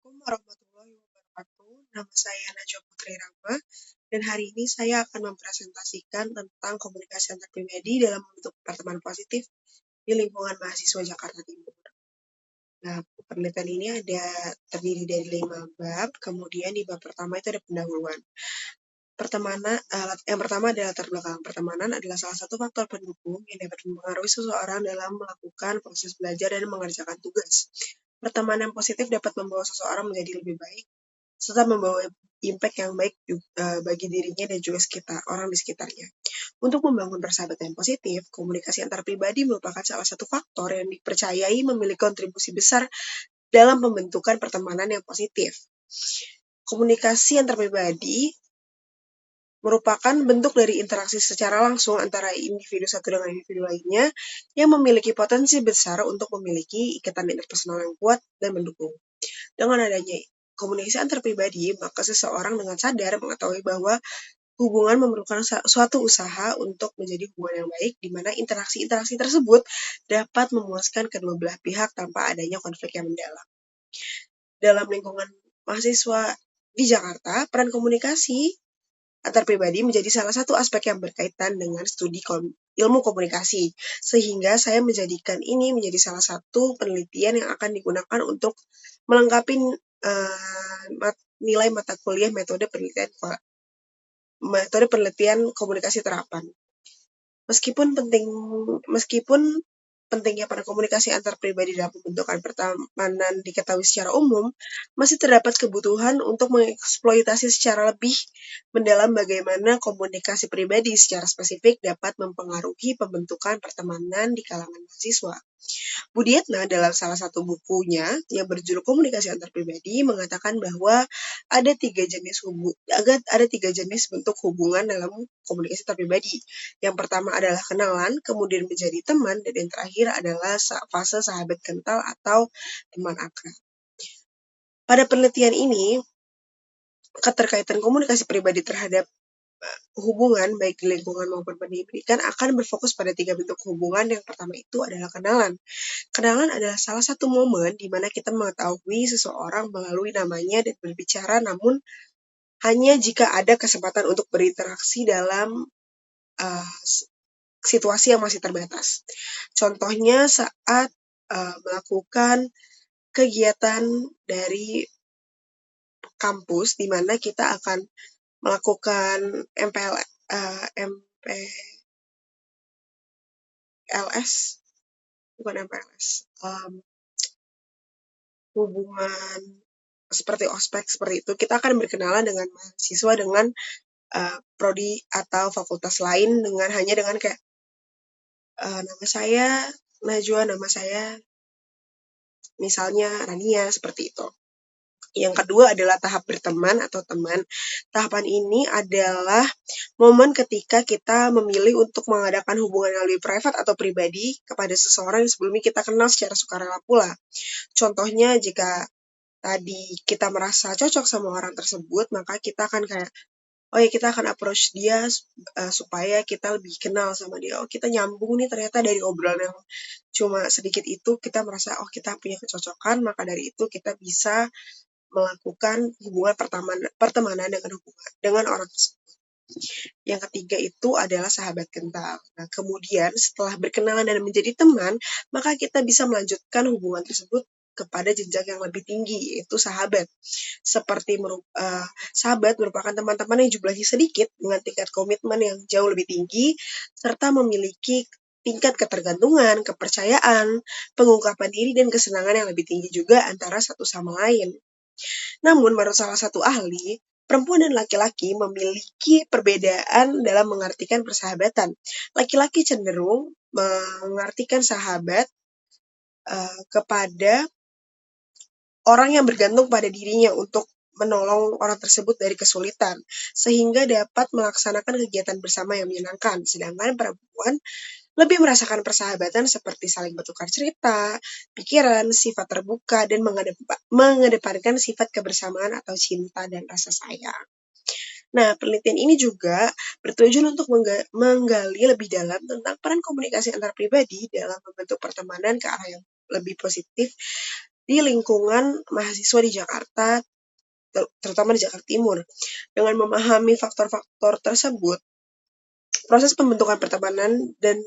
Assalamualaikum warahmatullahi wabarakatuh. Nama saya Najwa Putri Rama, dan hari ini saya akan mempresentasikan tentang komunikasi antar pribadi dalam membentuk pertemanan positif di lingkungan mahasiswa Jakarta Timur. Nah, penelitian ini terdiri dari 5 bab, kemudian di bab pertama itu ada pendahuluan. Yang pertama adalah latar belakang. Pertemanan adalah salah satu faktor pendukung yang dapat mempengaruhi seseorang dalam melakukan proses belajar dan mengerjakan tugas. Pertemanan positif dapat membawa seseorang menjadi lebih baik, serta membawa impact yang baik bagi dirinya dan juga orang di sekitarnya. Untuk membangun persahabatan yang positif, komunikasi antar pribadi merupakan salah satu faktor yang dipercayai memiliki kontribusi besar dalam pembentukan pertemanan yang positif. Komunikasi antar pribadi merupakan bentuk dari interaksi secara langsung antara individu satu dengan individu lainnya yang memiliki potensi besar untuk memiliki ikatan interpersonal yang kuat dan mendukung. Dengan adanya komunikasi antar pribadi, maka seseorang dengan sadar mengetahui bahwa hubungan memerlukan suatu usaha untuk menjadi hubungan yang baik, di mana interaksi-interaksi tersebut dapat memuaskan kedua belah pihak tanpa adanya konflik yang mendalam. Dalam lingkungan mahasiswa di Jakarta, peran komunikasi antar pribadi menjadi salah satu aspek yang berkaitan dengan studi ilmu komunikasi, sehingga saya menjadikan ini menjadi salah satu penelitian yang akan digunakan untuk melengkapi nilai mata kuliah metode penelitian komunikasi terapan. Meskipun pentingnya peran komunikasi antar pribadi dalam pembentukan pertemanan diketahui secara umum, masih terdapat kebutuhan untuk mengeksploitasi secara lebih mendalam bagaimana komunikasi pribadi secara spesifik dapat mempengaruhi pembentukan pertemanan di kalangan mahasiswa. Budiatna dalam salah satu bukunya yang berjudul Komunikasi Antar Pribadi mengatakan bahwa ada tiga jenis bentuk hubungan dalam komunikasi antar pribadi. Yang pertama adalah kenalan, kemudian menjadi teman, dan yang terakhir adalah fase sahabat kental atau teman akrab. Pada penelitian ini, keterkaitan komunikasi pribadi terhadap hubungan baik di lingkungan maupun pendidikan akan berfokus pada 3 bentuk hubungan. Yang pertama itu adalah kenalan. Kenalan adalah salah satu momen di mana kita mengetahui seseorang melalui namanya dan berbicara, namun hanya jika ada kesempatan untuk berinteraksi dalam situasi yang masih terbatas. Contohnya saat melakukan kegiatan dari kampus, di mana kita akan melakukan hubungan seperti ospek seperti itu, kita akan berkenalan dengan mahasiswa dengan prodi atau fakultas lain hanya dengan kayak nama saya Najwa, nama saya misalnya Rania, seperti itu. Yang kedua adalah tahap berteman atau teman. Tahapan ini adalah momen ketika kita memilih untuk mengadakan hubungan yang lebih private atau pribadi kepada seseorang yang sebelumnya kita kenal secara sukarela pula. Contohnya, jika tadi kita merasa cocok sama orang tersebut, maka kita akan kita akan approach dia supaya kita lebih kenal sama dia. Kita nyambung nih ternyata dari obrolan yang cuma sedikit itu, kita merasa kita punya kecocokan, maka dari itu kita bisa melakukan hubungan pertemanan dengan orang tersebut. Yang ketiga itu adalah sahabat kental. Nah, kemudian setelah berkenalan dan menjadi teman, maka kita bisa melanjutkan hubungan tersebut kepada jenjang yang lebih tinggi, yaitu sahabat. Sahabat merupakan teman-teman yang jumlahnya sedikit dengan tingkat komitmen yang jauh lebih tinggi, serta memiliki tingkat ketergantungan, kepercayaan, pengungkapan diri, dan kesenangan yang lebih tinggi juga antara satu sama lain. Namun, menurut salah satu ahli, perempuan dan laki-laki memiliki perbedaan dalam mengartikan persahabatan. Laki-laki cenderung mengartikan sahabat kepada orang yang bergantung pada dirinya untuk menolong orang tersebut dari kesulitan, sehingga dapat melaksanakan kegiatan bersama yang menyenangkan. Sedangkan perempuan lebih merasakan persahabatan seperti saling bertukar cerita, pikiran, sifat terbuka, dan mengedepankan sifat kebersamaan atau cinta dan rasa sayang. Nah, penelitian ini juga bertujuan untuk menggali lebih dalam tentang peran komunikasi antar pribadi dalam membentuk pertemanan ke arah yang lebih positif di lingkungan mahasiswa di Jakarta, terutama di Jakarta Timur. Dengan memahami faktor-faktor tersebut, proses pembentukan pertemanan dan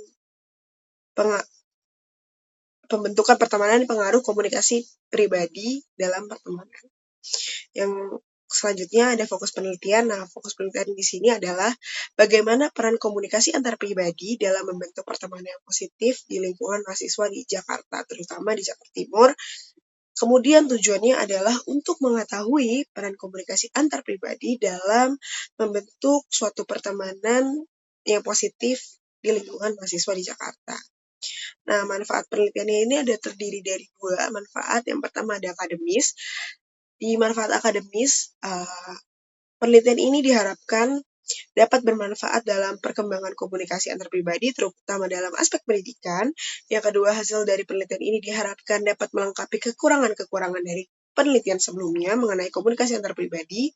pengaruh komunikasi pribadi dalam pertemanan. Yang selanjutnya ada fokus penelitian. Nah, fokus penelitian di sini adalah bagaimana peran komunikasi antar pribadi dalam membentuk pertemanan yang positif di lingkungan mahasiswa di Jakarta, terutama di Jakarta Timur. Kemudian tujuannya adalah untuk mengetahui peran komunikasi antar pribadi dalam membentuk suatu pertemanan yang positif di lingkungan mahasiswa di Jakarta. Nah, manfaat penelitiannya ini ada terdiri dari 2 manfaat. Yang pertama ada akademis. Di manfaat akademis, penelitian ini diharapkan dapat bermanfaat dalam perkembangan komunikasi antar pribadi, terutama dalam aspek pendidikan. Yang kedua, hasil dari penelitian ini diharapkan dapat melengkapi kekurangan-kekurangan dari penelitian sebelumnya mengenai komunikasi antar pribadi.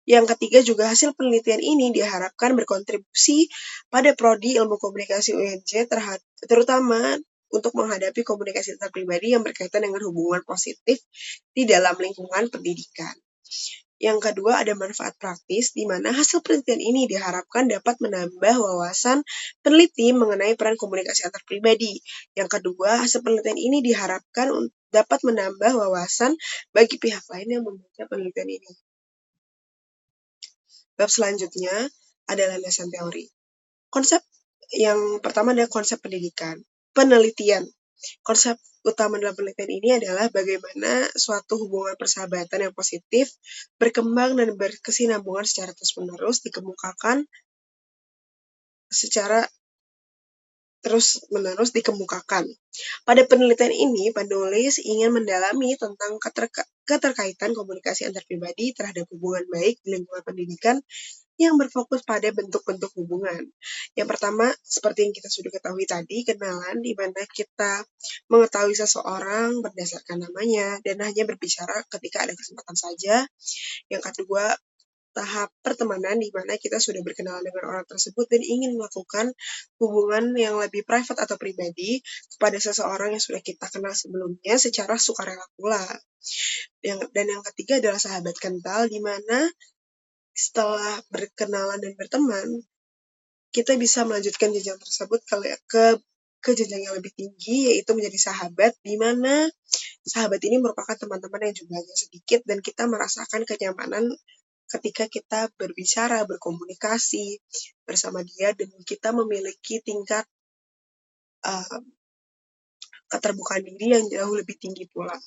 Yang ketiga juga hasil penelitian ini diharapkan berkontribusi pada prodi ilmu komunikasi UNJ terutama untuk menghadapi komunikasi antar pribadi yang berkaitan dengan hubungan positif di dalam lingkungan pendidikan. Yang kedua ada manfaat praktis, di mana hasil penelitian ini diharapkan dapat menambah wawasan peneliti mengenai peran komunikasi antar pribadi. Yang kedua, hasil penelitian ini diharapkan dapat menambah wawasan bagi pihak lain yang membaca penelitian ini. Bab selanjutnya adalah landasan teori. Konsep yang pertama adalah konsep penelitian. Konsep utama dalam penelitian ini adalah bagaimana suatu hubungan persahabatan yang positif berkembang dan berkesinambungan secara terus-menerus dikemukakan. Pada penelitian ini, penulis ingin mendalami tentang keterkaitan komunikasi antar pribadi terhadap hubungan baik di lingkungan pendidikan yang berfokus pada bentuk-bentuk hubungan. Yang pertama, seperti yang kita sudah ketahui tadi, kenalan, di mana kita mengetahui seseorang berdasarkan namanya dan hanya berbicara ketika ada kesempatan saja. Yang kedua, tahap pertemanan, di mana kita sudah berkenalan dengan orang tersebut dan ingin melakukan hubungan yang lebih private atau pribadi kepada seseorang yang sudah kita kenal sebelumnya secara sukarela pula. Dan yang ketiga adalah sahabat kental, di mana setelah berkenalan dan berteman, kita bisa melanjutkan jenjang tersebut ke jenjang yang lebih tinggi, yaitu menjadi sahabat, di mana sahabat ini merupakan teman-teman yang jumlahnya sedikit dan kita merasakan kenyamanan ketika kita berbicara, berkomunikasi bersama dia, dan kita memiliki tingkat keterbukaan diri yang jauh lebih tinggi pula.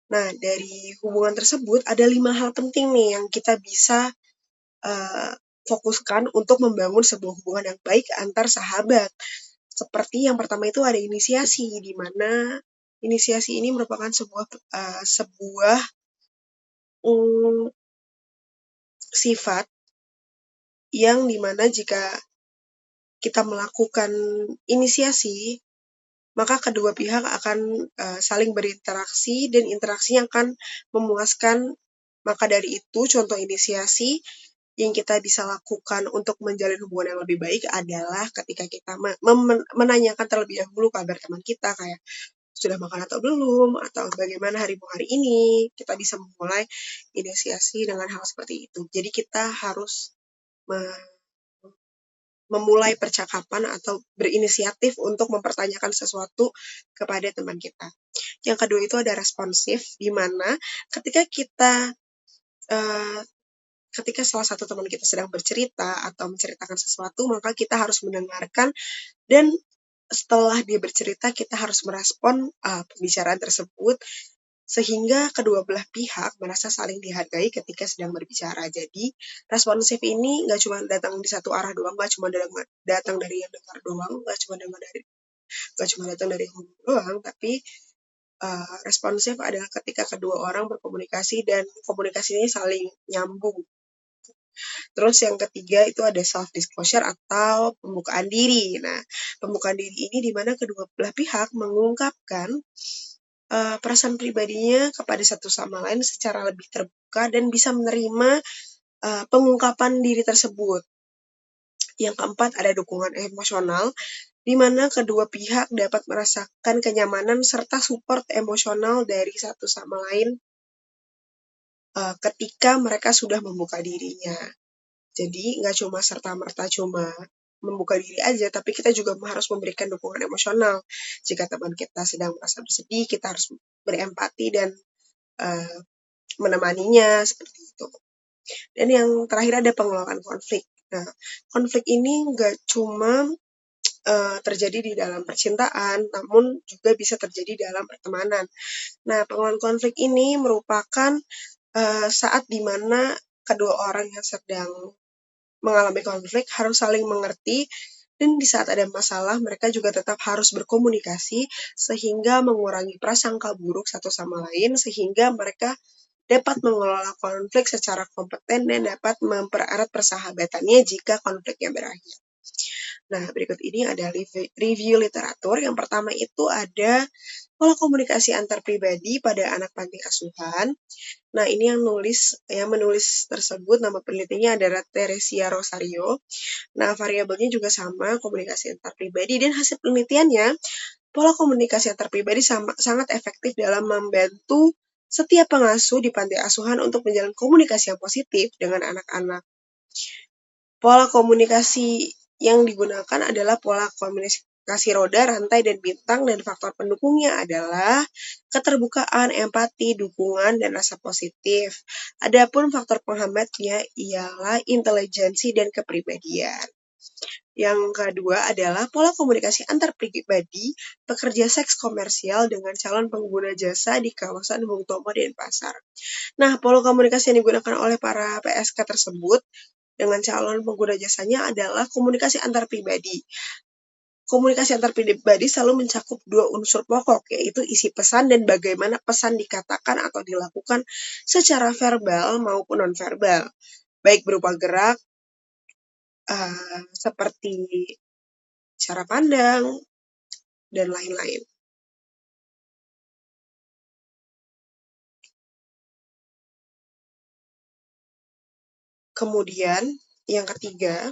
Nah, dari hubungan tersebut ada 5 hal penting nih yang kita bisa fokuskan untuk membangun sebuah hubungan yang baik antar sahabat. Seperti yang pertama itu ada inisiasi, di mana inisiasi ini merupakan sebuah sifat yang dimana jika kita melakukan inisiasi, maka kedua pihak akan saling berinteraksi dan interaksinya akan memuaskan. Maka dari itu, contoh inisiasi yang kita bisa lakukan untuk menjalin hubungan yang lebih baik adalah ketika kita menanyakan terlebih dahulu kabar teman kita, kayak sudah makan atau belum, atau bagaimana harimu hari ini. Kita bisa memulai inisiasi dengan hal seperti itu. Jadi kita harus memulai percakapan atau berinisiatif untuk mempertanyakan sesuatu kepada teman kita. Yang kedua itu ada responsif, di mana ketika salah satu teman kita sedang bercerita atau menceritakan sesuatu, maka kita harus mendengarkan, dan setelah dia bercerita kita harus merespon pembicaraan tersebut sehingga kedua belah pihak merasa saling dihargai ketika sedang berbicara. Jadi responsif ini nggak cuma datang di satu arah doang, nggak cuma datang dari yang dengar doang, nggak cuma datang dari yang ngomong doang, tapi responsif adalah ketika kedua orang berkomunikasi dan komunikasinya saling nyambung. Terus yang ketiga itu ada self disclosure atau pembukaan diri. Nah, pembukaan diri ini di mana kedua belah pihak mengungkapkan perasaan pribadinya kepada satu sama lain secara lebih terbuka dan bisa menerima pengungkapan diri tersebut. Yang keempat ada dukungan emosional, di mana kedua pihak dapat merasakan kenyamanan serta support emosional dari satu sama lain ketika mereka sudah membuka dirinya. Jadi nggak cuma serta-merta cuma membuka diri aja, tapi kita juga harus memberikan dukungan emosional. Jika teman kita sedang merasa bersedih, kita harus berempati dan uh, menemaninya seperti itu. Dan yang terakhir ada pengelolaan konflik. Nah, konflik ini nggak cuma terjadi di dalam percintaan, namun juga bisa terjadi dalam pertemanan. Nah, pengelolaan konflik ini merupakan saat dimana kedua orang yang sedang mengalami konflik harus saling mengerti, dan di saat ada masalah mereka juga tetap harus berkomunikasi sehingga mengurangi prasangka buruk satu sama lain, sehingga mereka dapat mengelola konflik secara kompeten dan dapat mempererat persahabatannya jika konfliknya berakhir. Nah, berikut ini ada review literatur. Yang pertama itu ada pola komunikasi antar pribadi pada anak panti asuhan. Nah, ini yang menulis tersebut, nama penelitinya adalah Teresia Rosario. Nah, variabelnya juga sama, komunikasi antar pribadi, dan hasil penelitiannya, pola komunikasi antar pribadi sangat efektif dalam membantu setiap pengasuh di panti asuhan untuk menjalin komunikasi yang positif dengan anak-anak. Pola komunikasi yang digunakan adalah pola komunikasi roda, rantai, dan bintang, dan faktor pendukungnya adalah keterbukaan, empati, dukungan, dan rasa positif. Adapun faktor penghambatnya ialah intelijensi dan kepribadian. Yang kedua adalah pola komunikasi antar pribadi pekerja seks komersial dengan calon pengguna jasa di kawasan Hong Tomo dan Pasar. Nah, pola komunikasi yang digunakan oleh para PSK tersebut dengan calon pengguna jasanya adalah komunikasi antar pribadi. Komunikasi antar pribadi selalu mencakup dua unsur pokok, yaitu isi pesan dan bagaimana pesan dikatakan atau dilakukan secara verbal maupun nonverbal, baik berupa gerak, seperti cara pandang, dan lain-lain. Kemudian, yang ketiga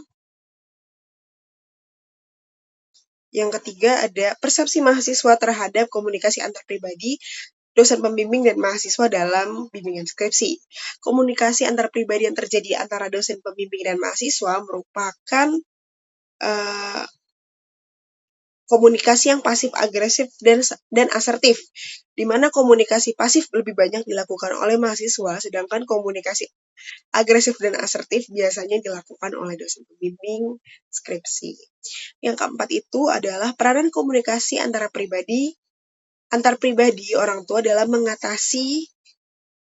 ada persepsi mahasiswa terhadap komunikasi antar pribadi, dosen pembimbing dan mahasiswa dalam bimbingan skripsi. Komunikasi antar pribadi yang terjadi antara dosen pembimbing dan mahasiswa merupakan komunikasi yang pasif agresif dan asertif, di mana komunikasi pasif lebih banyak dilakukan oleh mahasiswa, sedangkan komunikasi agresif dan asertif biasanya dilakukan oleh dosen pembimbing skripsi. Yang keempat itu adalah peranan komunikasi antar pribadi orang tua dalam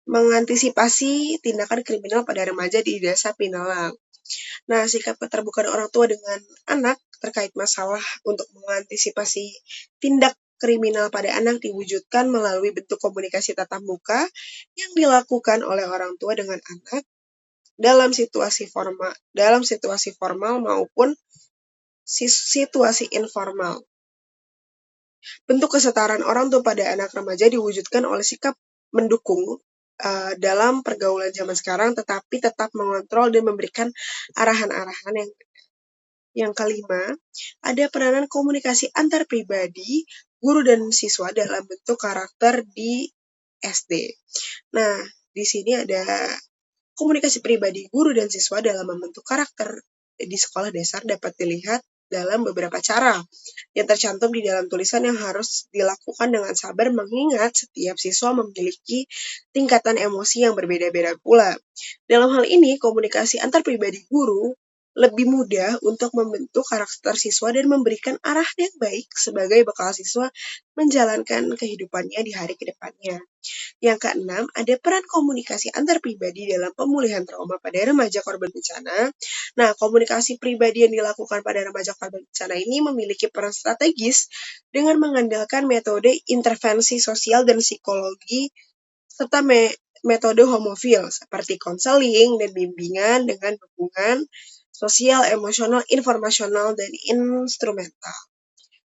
mengantisipasi tindakan kriminal pada remaja di desa Pinalang. Nah, sikap keterbukaan orang tua dengan anak terkait masalah untuk mengantisipasi tindak kriminal pada anak diwujudkan melalui bentuk komunikasi tatap muka yang dilakukan oleh orang tua dengan anak dalam situasi formal maupun situasi informal. Bentuk kesetaraan orang tua pada anak remaja diwujudkan oleh sikap mendukung dalam pergaulan zaman sekarang, tetapi tetap mengontrol dan memberikan arahan-arahan yang kelima, ada peranan komunikasi antar pribadi, guru dan siswa dalam bentuk karakter di SD. Nah, di sini ada komunikasi pribadi guru dan siswa dalam membentuk karakter di sekolah dasar dapat dilihat dalam beberapa cara yang tercantum di dalam tulisan yang harus dilakukan dengan sabar mengingat setiap siswa memiliki tingkatan emosi yang berbeda-beda pula. Dalam hal ini, komunikasi antar pribadi guru lebih mudah untuk membentuk karakter siswa dan memberikan arah yang baik sebagai bekal siswa menjalankan kehidupannya di hari kedepannya. Yang keenam, ada peran komunikasi antar pribadi dalam pemulihan trauma pada remaja korban bencana. Nah, komunikasi pribadi yang dilakukan pada remaja korban bencana ini memiliki peran strategis dengan mengandalkan metode intervensi sosial dan psikologi serta metode homofil seperti konseling dan bimbingan dengan dukungan sosial, emosional, informasional, dan instrumental.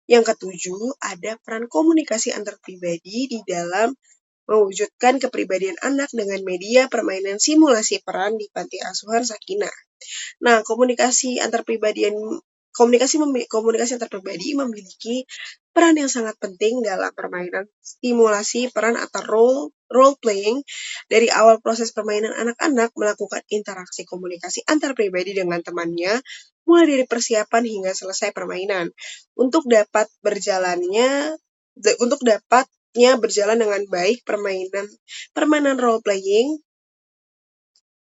Yang ketujuh, ada peran komunikasi antar pribadi di dalam mewujudkan kepribadian anak dengan media permainan simulasi peran di panti asuhan Sakinah. Nah, komunikasi antar pribadi komunikasi antar pribadi memiliki peran yang sangat penting dalam permainan stimulasi peran atau role playing. Dari awal proses permainan, anak-anak melakukan interaksi komunikasi antar pribadi dengan temannya, mulai dari persiapan hingga selesai permainan. Untuk dapatnya berjalan dengan baik, permainan role playing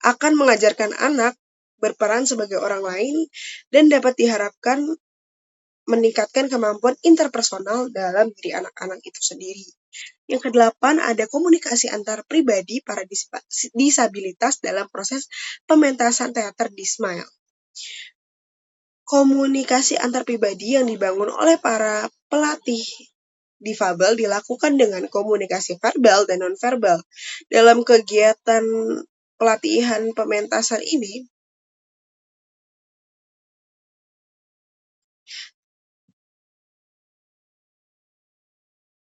akan mengajarkan anak berperan sebagai orang lain dan dapat diharapkan meningkatkan kemampuan interpersonal dalam diri anak-anak itu sendiri. Yang kedelapan, ada komunikasi antar pribadi para disabilitas dalam proses pementasan teater di Smile. Komunikasi antar pribadi yang dibangun oleh para pelatih difabel dilakukan dengan komunikasi verbal dan nonverbal. Dalam kegiatan pelatihan pementasan ini,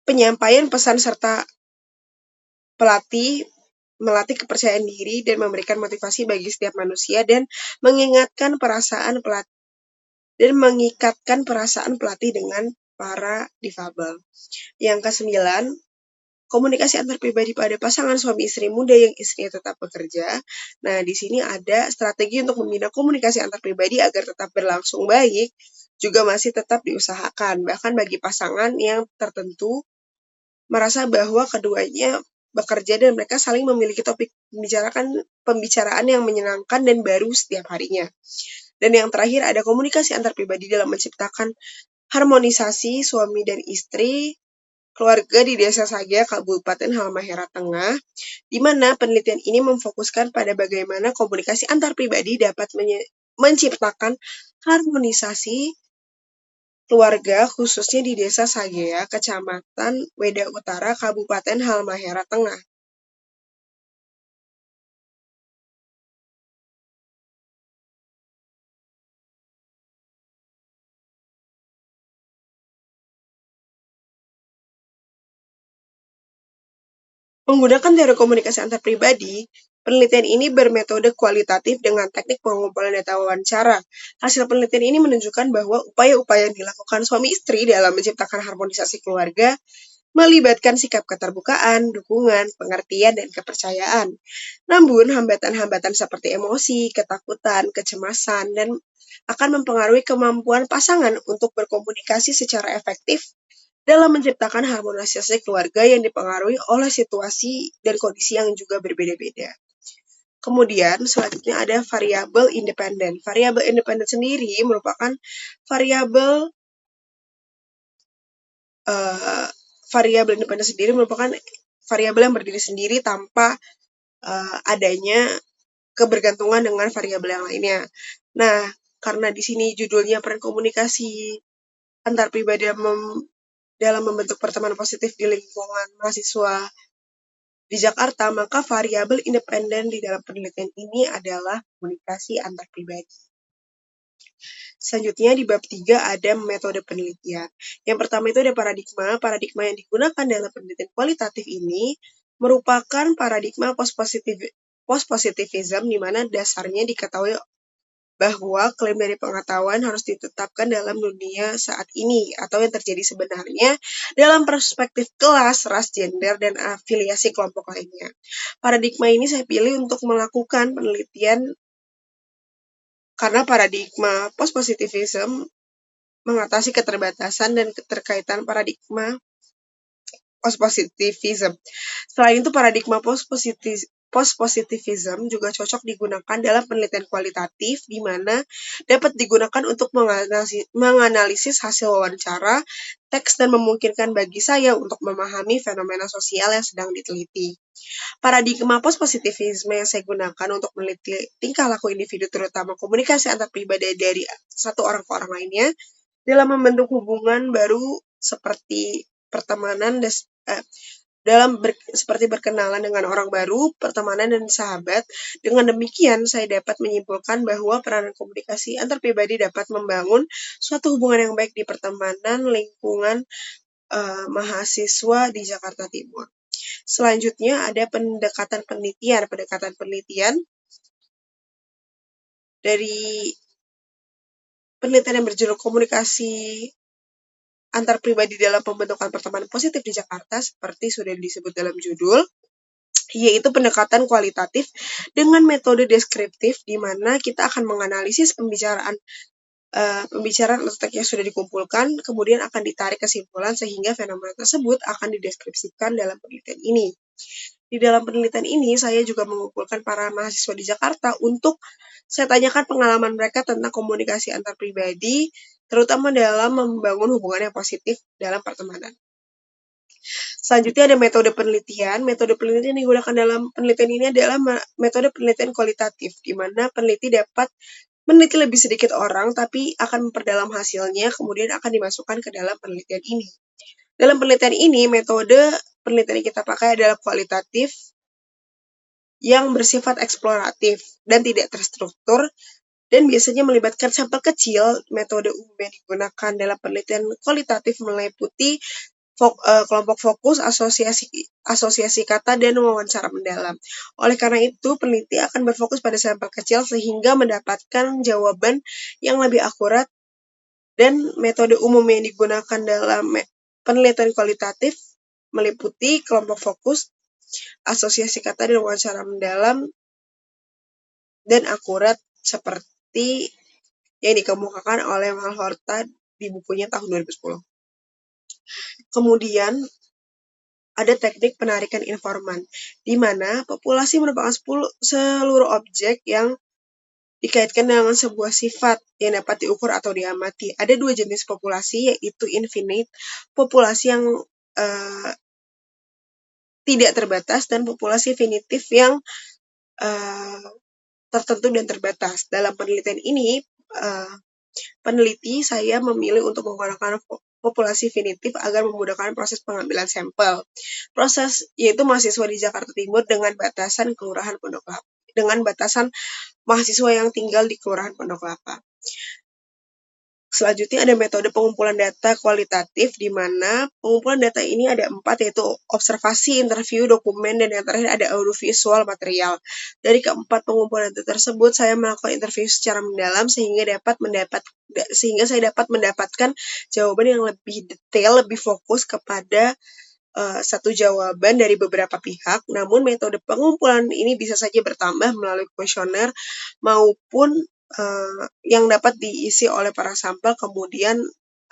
penyampaian pesan serta pelatih melatih kepercayaan diri dan memberikan motivasi bagi setiap manusia dan mengikatkan perasaan pelatih dengan para difabel. Yang kesembilan, komunikasi antar pribadi pada pasangan suami istri muda yang istrinya tetap bekerja. Nah, di sini ada strategi untuk membina komunikasi antar pribadi agar tetap berlangsung baik, juga masih tetap diusahakan. Bahkan bagi pasangan yang tertentu merasa bahwa keduanya bekerja dan mereka saling memiliki topik pembicaraan yang menyenangkan dan baru setiap harinya. Dan yang terakhir, ada komunikasi antar pribadi dalam menciptakan harmonisasi suami dan istri keluarga di Desa Sagea, Kabupaten Halmahera Tengah, di mana penelitian ini memfokuskan pada bagaimana komunikasi antar pribadi dapat menciptakan harmonisasi keluarga khususnya di Desa Sagea, Kecamatan Weda Utara, Kabupaten Halmahera Tengah. Menggunakan teori komunikasi antar pribadi, penelitian ini bermetode kualitatif dengan teknik pengumpulan data wawancara. Hasil penelitian ini menunjukkan bahwa upaya-upaya yang dilakukan suami istri dalam menciptakan harmonisasi keluarga melibatkan sikap keterbukaan, dukungan, pengertian, dan kepercayaan. Namun, hambatan-hambatan seperti emosi, ketakutan, kecemasan, dan akan mempengaruhi kemampuan pasangan untuk berkomunikasi secara efektif dalam menciptakan harmonisasi keluarga yang dipengaruhi oleh situasi dan kondisi yang juga berbeda-beda. Kemudian, selanjutnya ada variabel independen. Variabel independen sendiri merupakan variabel yang berdiri sendiri tanpa adanya kebergantungan dengan variabel yang lainnya. Nah, karena di sini judulnya peran komunikasi antar pribadi dalam membentuk pertemanan positif di lingkungan mahasiswa di Jakarta, maka variabel independen di dalam penelitian ini adalah komunikasi antar pribadi. Selanjutnya di bab 3 ada metode penelitian. Yang pertama itu ada paradigma. Paradigma yang digunakan dalam penelitian kualitatif ini merupakan paradigma post-positivism di mana dasarnya diketahui bahwa klaim dari pengetahuan harus ditetapkan dalam dunia saat ini atau yang terjadi sebenarnya dalam perspektif kelas, ras, gender, dan afiliasi kelompok lainnya. Paradigma ini saya pilih untuk melakukan penelitian karena paradigma post-positivism mengatasi keterbatasan dan keterkaitan paradigma post-positivism. Selain itu, paradigma post-positivism juga cocok digunakan dalam penelitian kualitatif, di mana dapat digunakan untuk menganalisis hasil wawancara, teks, dan memungkinkan bagi saya untuk memahami fenomena sosial yang sedang diteliti. Paradigma post-positivisme yang saya gunakan untuk meneliti tingkah laku individu, terutama komunikasi antar pribadi dari satu orang ke orang lainnya, dalam membentuk hubungan baru seperti pertemanan seperti berkenalan dengan orang baru, pertemanan, dan sahabat. Dengan demikian, saya dapat menyimpulkan bahwa peranan komunikasi antar pribadi dapat membangun suatu hubungan yang baik di pertemanan lingkungan mahasiswa di Jakarta Timur. Selanjutnya ada pendekatan penelitian. Pendekatan penelitian dari penelitian yang berjudul Komunikasi Antar Pribadi dalam Pembentukan Pertemanan Positif di Jakarta, seperti sudah disebut dalam judul, yaitu pendekatan kualitatif dengan metode deskriptif, di mana kita akan menganalisis pembicaraan atau teks yang sudah dikumpulkan, kemudian akan ditarik kesimpulan sehingga fenomena tersebut akan dideskripsikan dalam penelitian ini. Di dalam penelitian ini, saya juga mengumpulkan para mahasiswa di Jakarta untuk saya tanyakan pengalaman mereka tentang komunikasi antar pribadi, terutama dalam membangun hubungan yang positif dalam pertemanan. Selanjutnya ada metode penelitian. Metode penelitian yang digunakan dalam penelitian ini adalah metode penelitian kualitatif, di mana peneliti dapat meneliti lebih sedikit orang, tapi akan memperdalam hasilnya, kemudian akan dimasukkan ke dalam penelitian ini. Dalam penelitian ini, metode penelitian yang kita pakai adalah kualitatif, yang bersifat eksploratif dan tidak terstruktur, dan biasanya melibatkan sampel kecil. Metode umum yang digunakan dalam penelitian kualitatif meliputi kelompok fokus, asosiasi kata, dan wawancara mendalam. Oleh karena itu, peneliti akan berfokus pada sampel kecil sehingga mendapatkan jawaban yang lebih akurat, dan metode umum yang digunakan dalam penelitian kualitatif meliputi kelompok fokus, asosiasi kata, dan wawancara mendalam dan akurat seperti yang dikemukakan oleh Malhotra di bukunya tahun 2010. Kemudian ada teknik penarikan informan, di mana populasi merupakan seluruh objek yang dikaitkan dengan sebuah sifat yang dapat diukur atau diamati. Ada dua jenis populasi, yaitu infinite, populasi yang tidak terbatas, dan populasi finitif yang tertentu dan terbatas. Dalam penelitian ini, peneliti saya memilih untuk menggunakan populasi finitif agar memudahkan proses pengambilan sampel. Proses yaitu mahasiswa di Jakarta Timur dengan batasan Kelurahan Pondok Kelapa, dengan batasan mahasiswa yang tinggal di Kelurahan Pondok Kelapa. Selanjutnya ada metode pengumpulan data kualitatif, di mana pengumpulan data ini ada 4, yaitu observasi, interview, dokumen, dan yang terakhir ada audiovisual material. Dari keempat pengumpulan data tersebut, saya melakukan interview secara mendalam sehingga saya dapat mendapatkan jawaban yang lebih detail, lebih fokus kepada satu jawaban dari beberapa pihak. Namun metode pengumpulan ini bisa saja bertambah melalui kuesioner maupun yang dapat diisi oleh para sampel, kemudian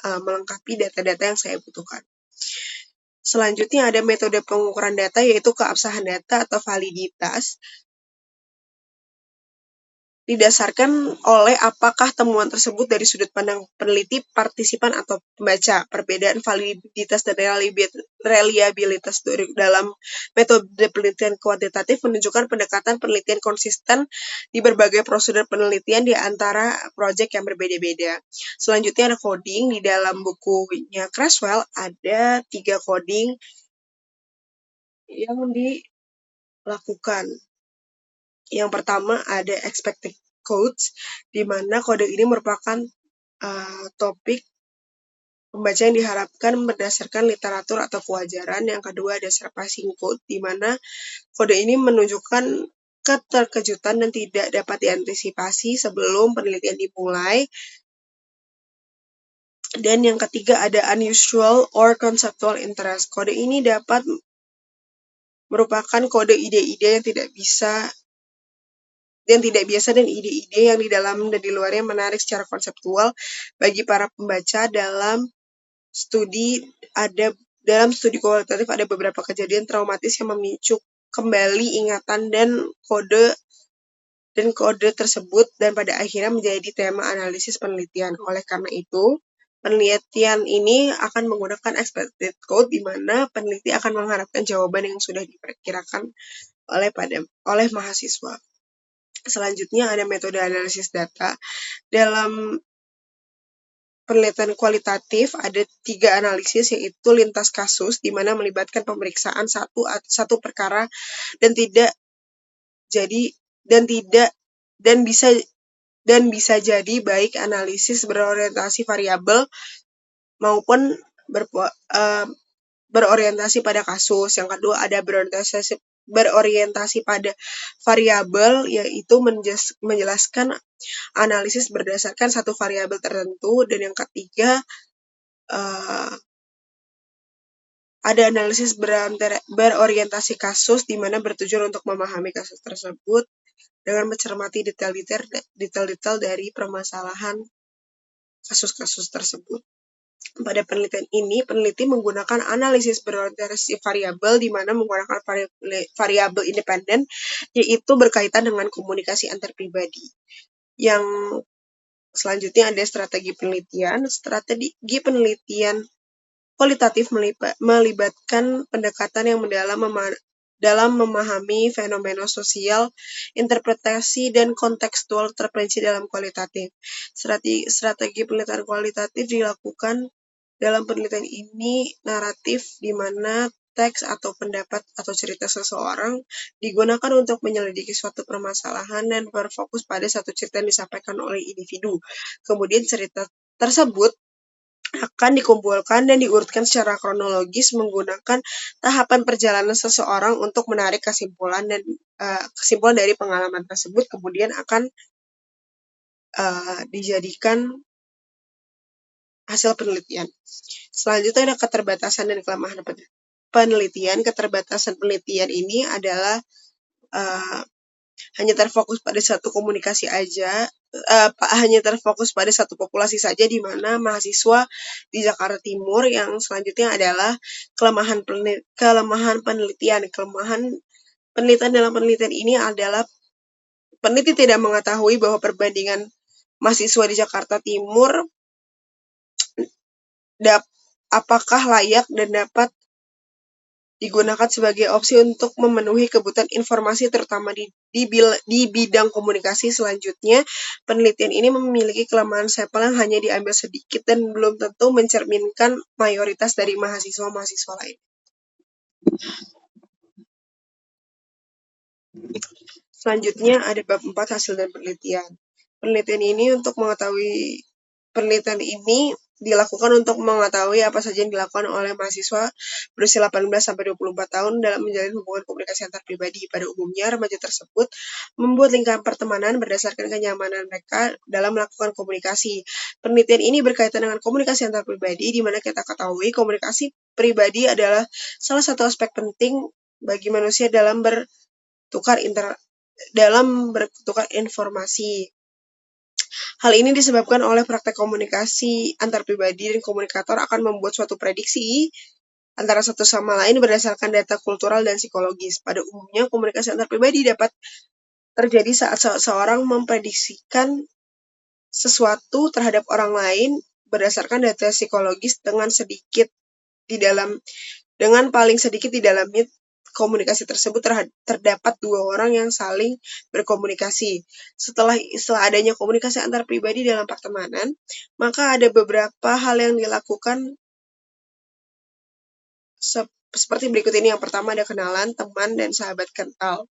melengkapi data-data yang saya butuhkan. Selanjutnya ada metode pengukuran data, yaitu keabsahan data atau validitas, didasarkan oleh apakah temuan tersebut dari sudut pandang peneliti, partisipan, atau pembaca. Perbedaan validitas dan reliabilitas dalam metode penelitian kuantitatif menunjukkan pendekatan penelitian konsisten di berbagai prosedur penelitian di antara proyek yang berbeda-beda. Selanjutnya ada coding. Di dalam bukunya Creswell ada 3 coding yang dilakukan. Yang pertama ada expected codes, di mana kode ini merupakan topik pembaca yang diharapkan berdasarkan literatur atau kewajaran. Yang kedua ada surprising code, di mana kode ini menunjukkan keterkejutan dan tidak dapat diantisipasi sebelum penelitian dimulai. Dan yang ketiga ada unusual or conceptual interest. Kode ini dapat merupakan kode ide-ide yang tidak biasa dan ide-ide yang di dalam dan di luarnya menarik secara konseptual bagi para pembaca. Dalam studi kualitatif ada beberapa kejadian traumatis yang memicu kembali ingatan dan kode tersebut, dan pada akhirnya menjadi tema analisis penelitian. Oleh karena itu, penelitian ini akan menggunakan expected code, di mana peneliti akan mengharapkan jawaban yang sudah diperkirakan oleh mahasiswa. Selanjutnya ada metode analisis data. Dalam penelitian kualitatif ada 3 analisis, yaitu lintas kasus, di mana melibatkan pemeriksaan satu perkara dan bisa jadi baik analisis berorientasi variabel maupun berorientasi pada kasus. Yang kedua ada berorientasi pada variabel, yaitu menjelaskan analisis berdasarkan satu variabel tertentu. Dan yang ketiga, ada analisis berorientasi kasus, di mana bertujuan untuk memahami kasus tersebut dengan mencermati detail-detail dari permasalahan kasus-kasus tersebut. Pada penelitian ini, peneliti menggunakan analisis berorientasi variabel, di mana menggunakan variabel independen, yaitu berkaitan dengan komunikasi antar pribadi. Yang selanjutnya ada strategi penelitian. Strategi penelitian kualitatif melibatkan pendekatan yang mendalam dalam memahami fenomena sosial, interpretasi, dan kontekstual terperinci dalam kualitatif. Strategi penelitian kualitatif dilakukan dalam penelitian ini naratif, di mana teks atau pendapat atau cerita seseorang digunakan untuk menyelidiki suatu permasalahan dan berfokus pada satu cerita yang disampaikan oleh individu. Kemudian cerita tersebut akan dikumpulkan dan diurutkan secara kronologis menggunakan tahapan perjalanan seseorang untuk menarik kesimpulan dari pengalaman tersebut, kemudian akan dijadikan hasil penelitian. Selanjutnya ada keterbatasan dan kelemahan penelitian. Keterbatasan penelitian ini adalah hanya terfokus pada satu komunikasi aja, hanya terfokus pada satu populasi saja, di mana mahasiswa di Jakarta Timur. Yang selanjutnya adalah kelemahan penelitian. Kelemahan penelitian dalam penelitian ini adalah peneliti tidak mengetahui bahwa perbandingan mahasiswa di Jakarta Timur apakah layak dan dapat digunakan sebagai opsi untuk memenuhi kebutuhan informasi, terutama di bidang komunikasi. Selanjutnya, penelitian ini memiliki kelemahan sampel yang hanya diambil sedikit dan belum tentu mencerminkan mayoritas dari mahasiswa-mahasiswa lain. Selanjutnya ada bab 4, hasil dan penelitian. Penelitian ini dilakukan untuk mengetahui apa saja yang dilakukan oleh mahasiswa berusia 18-24 tahun dalam menjalin hubungan komunikasi antar pribadi. Pada umumnya, remaja tersebut membuat lingkaran pertemanan berdasarkan kenyamanan mereka dalam melakukan komunikasi. Penelitian ini berkaitan dengan komunikasi antar pribadi, di mana kita ketahui komunikasi pribadi adalah salah satu aspek penting bagi manusia dalam bertukar informasi. Hal ini disebabkan oleh praktek komunikasi antar pribadi, dan komunikator akan membuat suatu prediksi antara satu sama lain berdasarkan data kultural dan psikologis. Pada umumnya, komunikasi antar pribadi dapat terjadi saat seseorang memprediksikan sesuatu terhadap orang lain berdasarkan data psikologis dengan paling sedikit di dalamnya komunikasi tersebut terdapat dua orang yang saling berkomunikasi. Setelah adanya komunikasi antar pribadi dalam pertemanan, maka ada beberapa hal yang dilakukan seperti berikut ini. Yang pertama ada kenalan, teman, dan sahabat kental.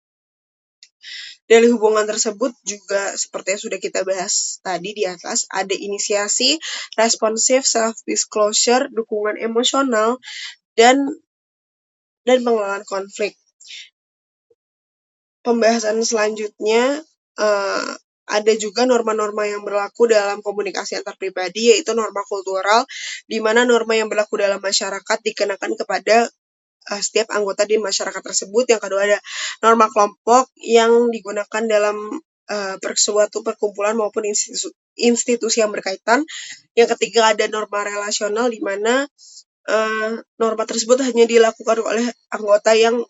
Dari hubungan tersebut juga seperti yang sudah kita bahas tadi di atas, ada inisiasi, responsif, self-disclosure, dukungan emosional, dan pengelolaan konflik. Pembahasan selanjutnya ada juga norma-norma yang berlaku dalam komunikasi antar pribadi, yaitu norma kultural, di mana norma yang berlaku dalam masyarakat dikenakan kepada setiap anggota di masyarakat tersebut. Yang kedua ada norma kelompok yang digunakan dalam suatu perkumpulan maupun institusi yang berkaitan. Yang ketiga ada norma relasional, di mana norma tersebut hanya dilakukan oleh anggota yang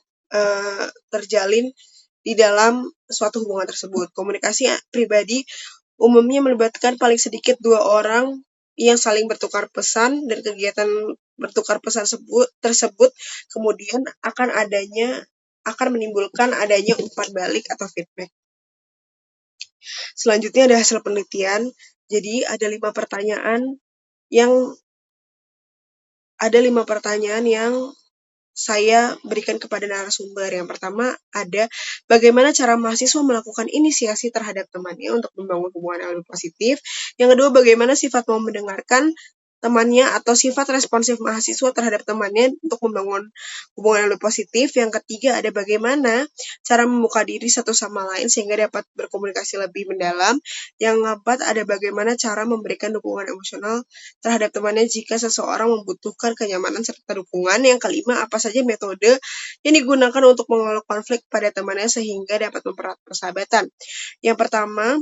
terjalin di dalam suatu hubungan tersebut. Komunikasi pribadi umumnya melibatkan paling sedikit dua orang yang saling bertukar pesan, dan kegiatan bertukar pesan tersebut kemudian akan menimbulkan adanya umpan balik atau feedback. Selanjutnya ada hasil penelitian. Jadi ada 5 pertanyaan yang saya berikan kepada narasumber. Yang pertama ada bagaimana cara mahasiswa melakukan inisiasi terhadap temannya untuk membangun hubungan yang lebih positif. Yang kedua, bagaimana sifat mau mendengarkan temannya atau sifat responsif mahasiswa terhadap temannya untuk membangun hubungan yang lebih positif. Yang ketiga ada bagaimana cara membuka diri satu sama lain sehingga dapat berkomunikasi lebih mendalam. Yang keempat ada bagaimana cara memberikan dukungan emosional terhadap temannya jika seseorang membutuhkan kenyamanan serta dukungan. Yang kelima apa saja metode yang digunakan untuk mengelola konflik pada temannya sehingga dapat mempererat persahabatan. Yang pertama,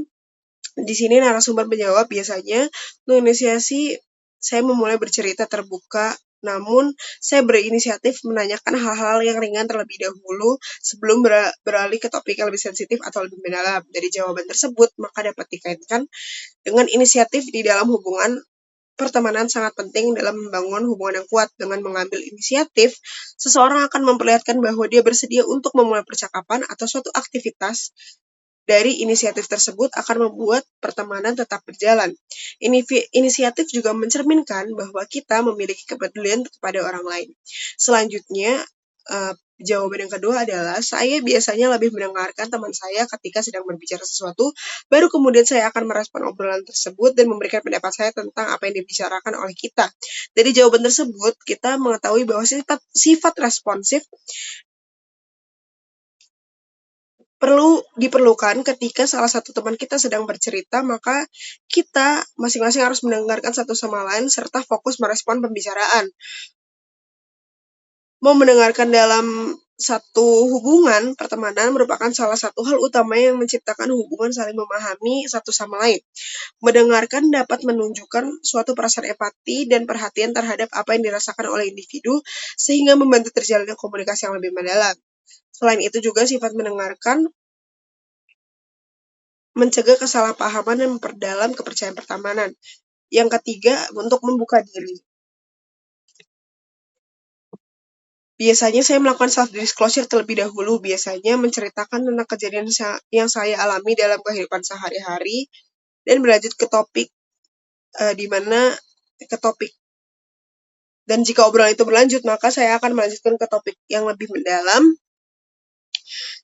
di sini narasumber menjawab biasanya menginisiasi saya memulai bercerita terbuka, namun saya berinisiatif menanyakan hal-hal yang ringan terlebih dahulu sebelum beralih ke topik yang lebih sensitif atau lebih mendalam. Dari jawaban tersebut, maka dapat dikaitkan dengan inisiatif di dalam hubungan pertemanan sangat penting dalam membangun hubungan yang kuat. Dengan mengambil inisiatif, seseorang akan memperlihatkan bahwa dia bersedia untuk memulai percakapan atau suatu aktivitas. Dari inisiatif tersebut akan membuat pertemanan tetap berjalan. Inisiatif juga mencerminkan bahwa kita memiliki kepedulian kepada orang lain. Selanjutnya, jawaban yang kedua adalah saya biasanya lebih mendengarkan teman saya ketika sedang berbicara sesuatu, baru kemudian saya akan merespon obrolan tersebut dan memberikan pendapat saya tentang apa yang dibicarakan oleh kita. Dari jawaban tersebut, kita mengetahui bahwa sifat responsif diperlukan ketika salah satu teman kita sedang bercerita, maka kita masing-masing harus mendengarkan satu sama lain serta fokus merespon pembicaraan. Mau mendengarkan dalam satu hubungan pertemanan merupakan salah satu hal utama yang menciptakan hubungan saling memahami satu sama lain. Mendengarkan dapat menunjukkan suatu perasaan empati dan perhatian terhadap apa yang dirasakan oleh individu sehingga membantu terjalinnya komunikasi yang lebih mendalam. Selain itu juga sifat mendengarkan mencegah kesalahpahaman dan memperdalam kepercayaan pertemanan. Yang ketiga, untuk membuka diri. Biasanya saya melakukan self-disclosure terlebih dahulu, biasanya menceritakan tentang kejadian yang saya alami dalam kehidupan sehari-hari, dan berlanjut ke topik, dan jika obrolan itu berlanjut, maka saya akan melanjutkan ke topik yang lebih mendalam,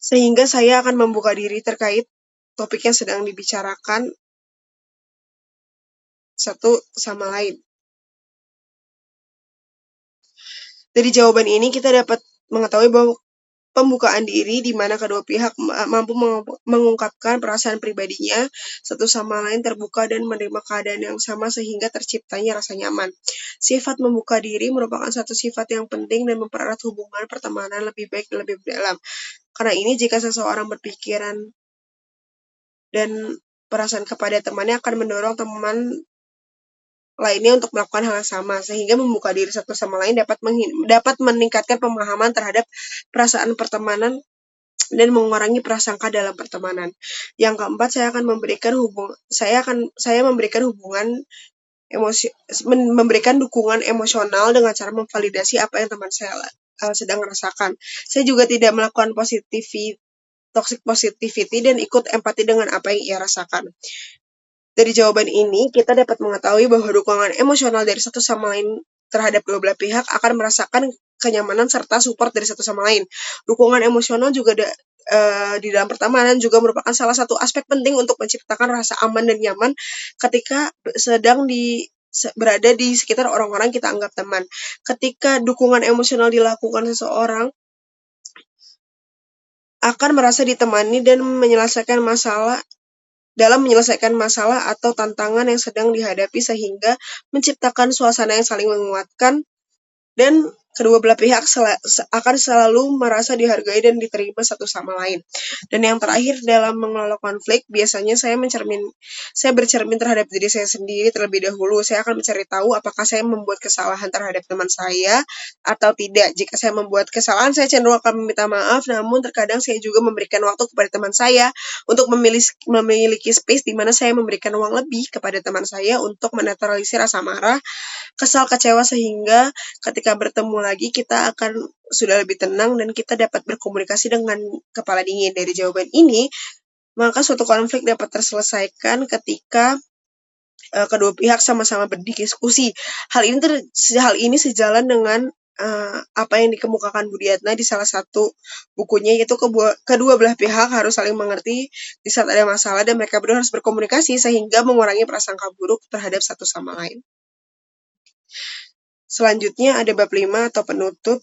sehingga saya akan membuka diri terkait topik yang sedang dibicarakan satu sama lain. Dari jawaban ini kita dapat mengetahui bahwa pembukaan diri di mana kedua pihak mampu mengungkapkan perasaan pribadinya satu sama lain terbuka dan menerima keadaan yang sama sehingga terciptanya rasa nyaman. Sifat membuka diri merupakan satu sifat yang penting dan mempererat hubungan pertemanan lebih baik dan lebih dalam. Karena ini jika seseorang berpikiran dan perasaan kepada temannya akan mendorong teman lainnya untuk melakukan hal yang sama, sehingga membuka diri satu sama lain dapat meningkatkan pemahaman terhadap perasaan pertemanan dan mengurangi prasangka dalam pertemanan. Yang keempat, saya memberikan memberikan dukungan emosional dengan cara memvalidasi apa yang teman saya sedang rasakan. Saya juga tidak melakukan toxic positivity dan ikut empati dengan apa yang ia rasakan. Dari jawaban ini, kita dapat mengetahui bahwa dukungan emosional dari satu sama lain terhadap dua belah pihak akan merasakan kenyamanan serta support dari satu sama lain. Dukungan emosional juga di dalam pertemanan juga merupakan salah satu aspek penting untuk menciptakan rasa aman dan nyaman ketika sedang berada di sekitar orang-orang kita anggap teman. Ketika dukungan emosional dilakukan seseorang, akan merasa ditemani dan menyelesaikan masalah atau tantangan yang sedang dihadapi sehingga menciptakan suasana yang saling menguatkan dan kedua belah pihak akan selalu merasa dihargai dan diterima satu sama lain. Dan yang terakhir dalam mengelola konflik, biasanya saya bercermin terhadap diri saya sendiri terlebih dahulu. Saya akan mencari tahu apakah saya membuat kesalahan terhadap teman saya atau tidak. Jika saya membuat kesalahan, saya cenderung akan meminta maaf, namun terkadang saya juga memberikan waktu kepada teman saya untuk memiliki space di mana saya memberikan ruang lebih kepada teman saya untuk menetralisir rasa marah, kesal, kecewa, sehingga ketika bertemu lagi kita akan sudah lebih tenang dan kita dapat berkomunikasi dengan kepala dingin. Dari jawaban ini, maka suatu konflik dapat terselesaikan ketika kedua pihak sama-sama berdiskusi. Hal ini sejalan dengan apa yang dikemukakan Budiatna di salah satu bukunya, yaitu kedua belah pihak harus saling mengerti di saat ada masalah dan mereka berdua harus berkomunikasi sehingga mengurangi prasangka buruk terhadap satu sama lain. Selanjutnya ada bab 5 atau penutup.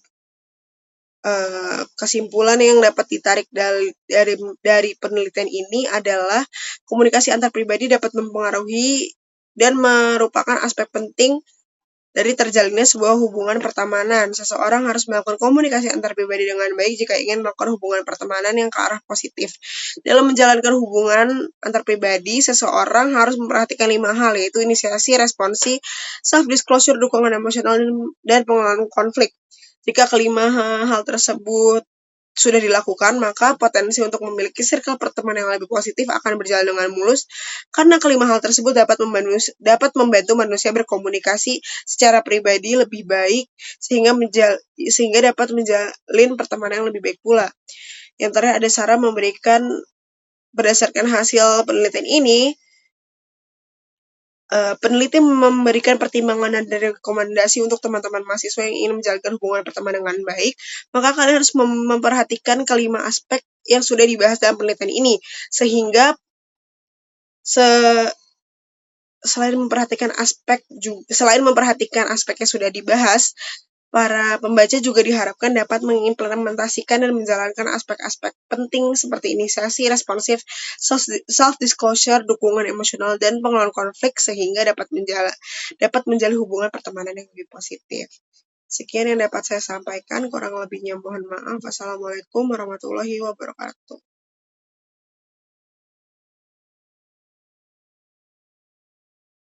Kesimpulan yang dapat ditarik dari penelitian ini adalah komunikasi antar pribadi dapat mempengaruhi dan merupakan aspek penting dari terjalinnya sebuah hubungan pertemanan. Seseorang harus melakukan komunikasi antar pribadi dengan baik jika ingin melakukan hubungan pertemanan yang ke arah positif. Dalam menjalankan hubungan antar pribadi, seseorang harus memperhatikan 5 hal, yaitu inisiasi, responsi, self-disclosure, dukungan emosional, dan pengelolaan konflik. Jika kelima hal tersebut sudah dilakukan, maka potensi untuk memiliki circle pertemanan yang lebih positif akan berjalan dengan mulus, karena kelima hal tersebut dapat membantu manusia berkomunikasi secara pribadi lebih baik, sehingga dapat menjalin pertemanan yang lebih baik pula. Yang terakhir ada Sarah memberikan, berdasarkan hasil penelitian ini, peneliti memberikan pertimbangan dan rekomendasi untuk teman-teman mahasiswa yang ingin menjalankan hubungan pertemanan dengan baik, maka kalian harus memperhatikan kelima aspek yang sudah dibahas dalam penelitian ini, sehingga selain memperhatikan aspek yang sudah dibahas, para pembaca juga diharapkan dapat mengimplementasikan dan menjalankan aspek-aspek penting seperti inisiasi, responsif, self-disclosure, dukungan emosional, dan pengelolaan konflik sehingga dapat menjalin hubungan pertemanan yang lebih positif. Sekian yang dapat saya sampaikan, kurang lebihnya mohon maaf. Wassalamualaikum warahmatullahi wabarakatuh.